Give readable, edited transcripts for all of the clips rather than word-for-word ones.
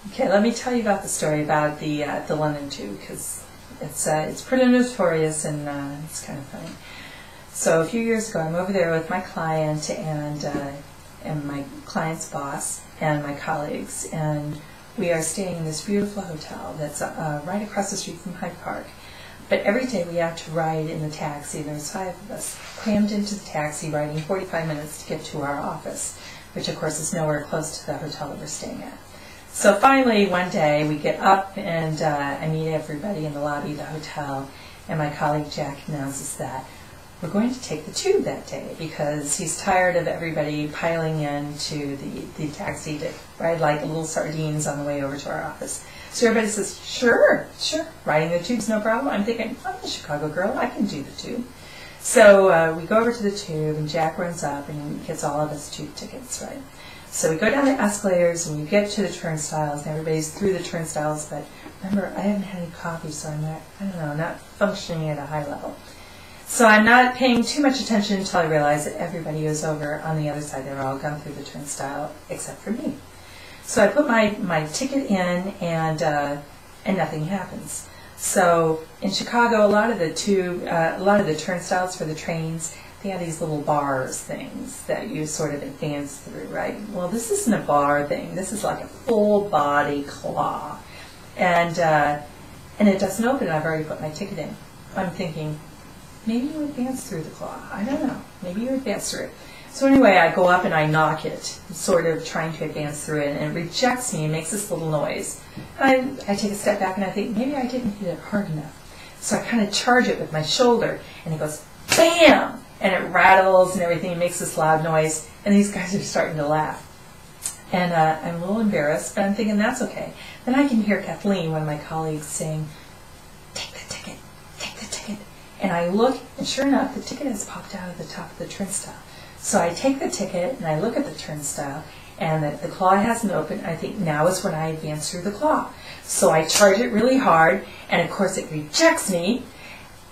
Okay, let me tell you about the story about the London Tube, because it's pretty notorious and it's kind of funny. So a few years ago, I'm over there with my client and my client's boss and my colleagues, and we are staying in this beautiful hotel that's right across the street from Hyde Park. But every day we have to ride in the taxi. There's 5 of us crammed into the taxi, riding 45 minutes to get to our office, which of course is nowhere close to the hotel that we're staying at. So finally, one day, we get up and I meet everybody in the lobby of the hotel, and my colleague Jack announces that we're going to take the tube that day because he's tired of everybody piling into the taxi to ride like little sardines on the way over to our office. So everybody says, sure, riding the tube's no problem. I'm thinking, I'm a Chicago girl, I can do the tube. So we go over to the tube, and Jack runs up and gets all of us tube tickets, right? So we go down the escalators and we get to the turnstiles, and everybody's through the turnstiles, but remember, I haven't had any coffee, so I'm not functioning at a high level. So I'm not paying too much attention until I realize that everybody was over on the other side. They're all gone through the turnstile except for me. So I put my ticket in, and nothing happens. So in Chicago, a lot of the turnstiles for the trains, they have these little bars things that you sort of advance through, right? Well, this isn't a bar thing. This is like a full body claw, and it doesn't open. I've already put my ticket in. I'm thinking, maybe you advance through the claw. I don't know. Maybe you advance through it. So anyway, I go up and I knock it, sort of trying to advance through it, and it rejects me and makes this little noise. I take a step back and I think, maybe I didn't hit it hard enough. So I kind of charge it with my shoulder, and it goes, bam! And it rattles and everything, it makes this loud noise, and these guys are starting to laugh. And I'm a little embarrassed, but I'm thinking, that's okay. Then I can hear Kathleen, one of my colleagues, saying, take the ticket, take the ticket. And I look, and sure enough, the ticket has popped out of the top of the turnstile. So I take the ticket, and I look at the turnstile, and the claw hasn't opened. I think now is when I advance through the claw. So I charge it really hard, and of course it rejects me,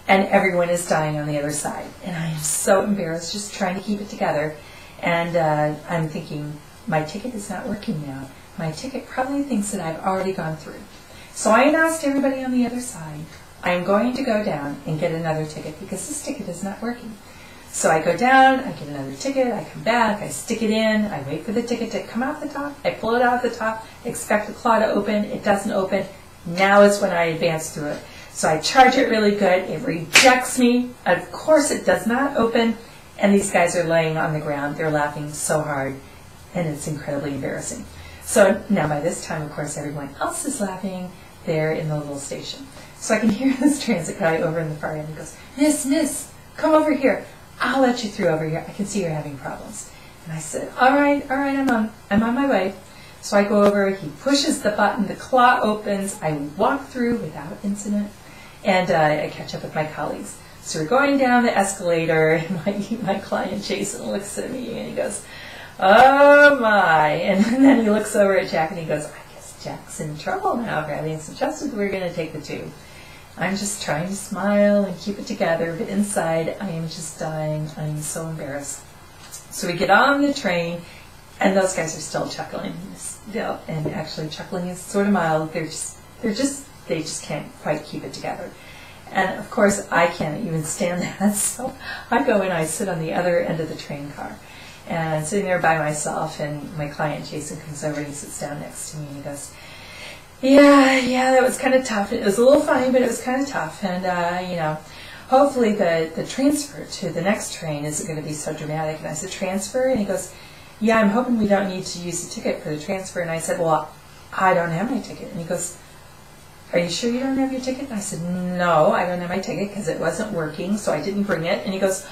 and everyone is dying on the other side. And I am so embarrassed, just trying to keep it together. And I'm thinking, my ticket is not working now. My ticket probably thinks that I've already gone through. So I announced to everybody on the other side, I am going to go down and get another ticket because this ticket is not working. So I go down, I get another ticket, I come back, I stick it in, I wait for the ticket to come out the top, I pull it out the top, expect the claw to open, it doesn't open. Now is when I advance through it. So I charge it really good, it rejects me, of course it does not open, and these guys are laying on the ground, they're laughing so hard, and it's incredibly embarrassing. So now by this time, of course, everyone else is laughing there in the little station. So I can hear this transit guy over in the far end, he goes, Miss, come over here. I'll let you through over here. I can see you're having problems. And I said, all right, I'm on my way. So I go over, he pushes the button, the claw opens, I walk through without incident, and I catch up with my colleagues. So we're going down the escalator, and my client Jason looks at me and he goes, oh my. And then he looks over at Jack and he goes, I guess Jack's in trouble now for having suggested we're going to take the tube. I'm just trying to smile and keep it together, but inside I am just dying. I am so embarrassed. So we get on the train, and those guys are still chuckling. And actually, chuckling is sort of mild. They just can't quite keep it together. And of course, I can't even stand that. So I go and I sit on the other end of the train car, and I'm sitting there by myself. And my client Jason comes over and he sits down next to me, and he goes, yeah, that was kind of tough. It was a little funny, but it was kind of tough. And, hopefully the transfer to the next train isn't going to be so dramatic. And I said, transfer? And he goes, yeah, I'm hoping we don't need to use the ticket for the transfer. And I said, well, I don't have my ticket. And he goes, are you sure you don't have your ticket? And I said, no, I don't have my ticket because it wasn't working, so I didn't bring it. And he goes,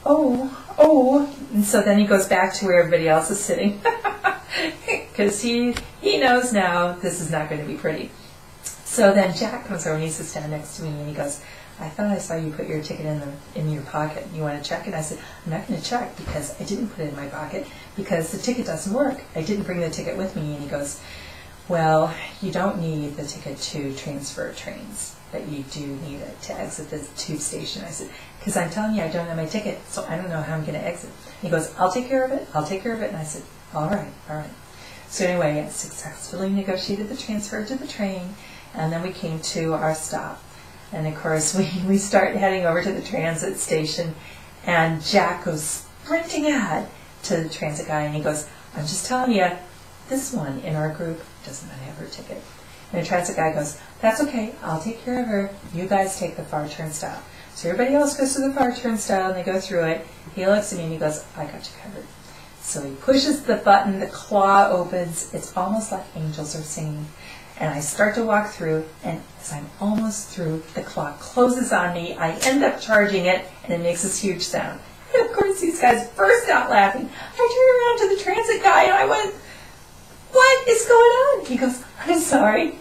oh. And so then he goes back to where everybody else is sitting. Because he knows now this is not going to be pretty. So then Jack comes over and he sits down next to me and he goes, I thought I saw you put your ticket in your pocket. You want to check it? I said, I'm not going to check because I didn't put it in my pocket because the ticket doesn't work. I didn't bring the ticket with me. And he goes, well, you don't need the ticket to transfer trains, but you do need it to exit the tube station. I said, because I'm telling you I don't have my ticket, so I don't know how I'm going to exit. And he goes, I'll take care of it. And I said, all right. So anyway, I successfully negotiated the transfer to the train, and then we came to our stop. And of course, we start heading over to the transit station, and Jack goes sprinting ahead to the transit guy, and he goes, I'm just telling you, this one in our group does not have her ticket. And the transit guy goes, that's okay, I'll take care of her. You guys take the far turnstile. So everybody else goes to the far turnstile, and they go through it. He looks at me and he goes, I got you covered. So he pushes the button, the claw opens. It's almost like angels are singing. And I start to walk through, and as I'm almost through, the claw closes on me. I end up charging it, and it makes this huge sound. And of course, these guys burst out laughing. I turned around to the transit guy, and I went, what is going on? He goes, I'm sorry.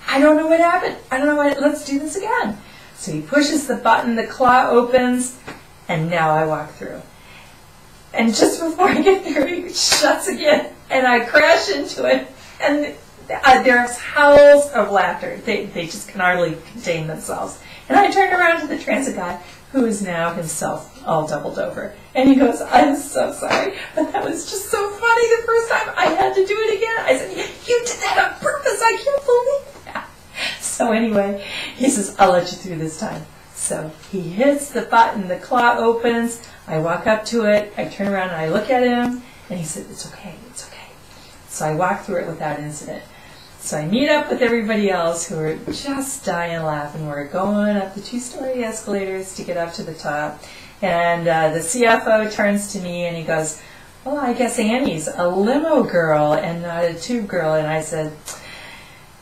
I don't know what happened. I don't know what, let's do this again. So he pushes the button, the claw opens, and now I walk through. And just before I get there, it shuts again, and I crash into it, and there's howls of laughter. They just can hardly contain themselves. And I turn around to the transit guy, who is now himself all doubled over. And he goes, I'm so sorry, but that was just so funny the first time. I had to do it again. I said, you did that on purpose. I can't believe that. So anyway, he says, I'll let you through this time. So he hits the button, the claw opens, I walk up to it, I turn around and I look at him, and he said, it's okay, it's okay. So I walk through it without incident. So I meet up with everybody else who are just dying laughing. We're going up the 2-story escalators to get up to the top. And the CFO turns to me and he goes, well, I guess Annie's a limo girl and not a tube girl. And I said,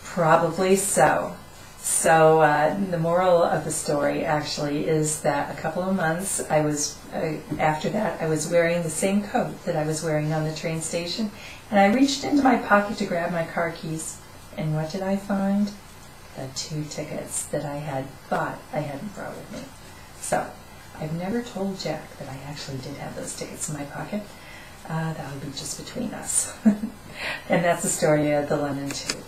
probably so. So the moral of the story actually is that a couple of months after that, I was wearing the same coat that I was wearing on the train station. And I reached into my pocket to grab my car keys. And what did I find? The 2 tickets that I had thought I hadn't brought with me. So I've never told Jack that I actually did have those tickets in my pocket. That would be just between us. And that's the story of the London Tube.